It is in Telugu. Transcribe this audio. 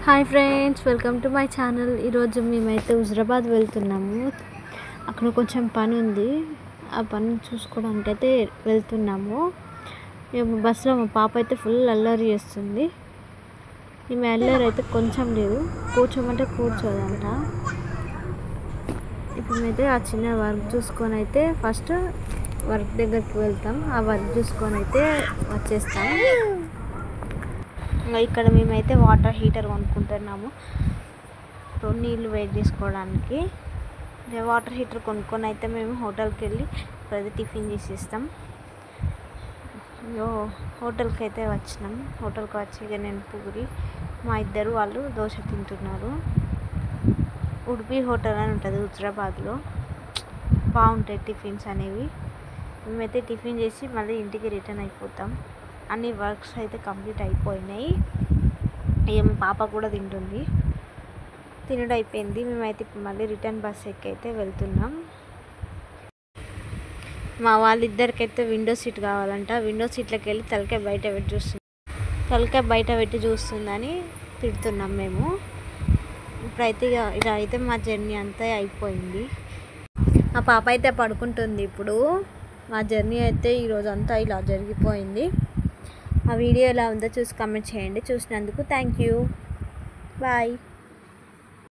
Hi friends, welcome to my channel. ఈరోజు మేమైతే హుజరాబాద్ వెళ్తున్నాము. అక్కడ కొంచెం పని ఉంది. ఆ పని చూసుకోవడానికి అయితే వెళ్తున్నాము. బస్సులో మా పాప అయితే ఫుల్ అల్లరి చేస్తుంది. ఈమె అల్లరి అయితే కొంచెం లేదు, కూర్చోమంటే కూర్చోదంట. ఇప్పుడు మేమైతే ఆ చిన్న వర్క్ చూసుకొని అయితే ఫస్ట్ వర్క్ దగ్గరికి వెళ్తాం. ఆ వర్క్ చూసుకొని అయితే వచ్చేస్తాం. ఇక్కడ మేమైతే వాటర్ హీటర్ కొనుక్కుంటున్నాము నీళ్ళు వేడి చేసుకోవడానికి. వాటర్ హీటర్ కొనుక్కొని అయితే మేము హోటల్కి వెళ్ళి ప్రతి టిఫిన్ చేసేస్తాం. హోటల్కి అయితే వచ్చినాం. హోటల్కి వచ్చి ఇక నేను పూరి, మా ఇద్దరు వాళ్ళు దోశ తింటున్నారు. ఉడిపి హోటల్ అని ఉంటుంది హుజరాబాద్లో, బాగుంటాయి టిఫిన్స్ అనేవి. మేమైతే టిఫిన్ చేసి మళ్ళీ ఇంటికి రిటర్న్ అయిపోతాం. అన్ని వర్క్స్ అయితే కంప్లీట్ అయిపోయినాయి. ఏం పాప కూడా తింటుంది, తినడం అయిపోయింది. మేమైతే ఇప్పుడు మళ్ళీ రిటర్న్ బస్ ఎక్కి అయితే వెళ్తున్నాం. మా వాళ్ళిద్దరికైతే విండో సీట్ కావాలంట. విండో సీట్లోకి వెళ్ళి తలకాయ బయట పెట్టి చూస్తుందని తిడుతున్నాం మేము. ఇప్పుడైతే ఇలా అయితే మా జర్నీ అంతా అయిపోయింది. మా పాప అయితే పడుకుంటుంది ఇప్పుడు. మా జర్నీ అయితే ఈరోజు అంతా ఇలా జరిగిపోయింది. ఆ వీడియో ఎలా ఉందో చూసి కామెంట్ చేయండి. చూసినందుకు థ్యాంక్ యూ. బాయ్.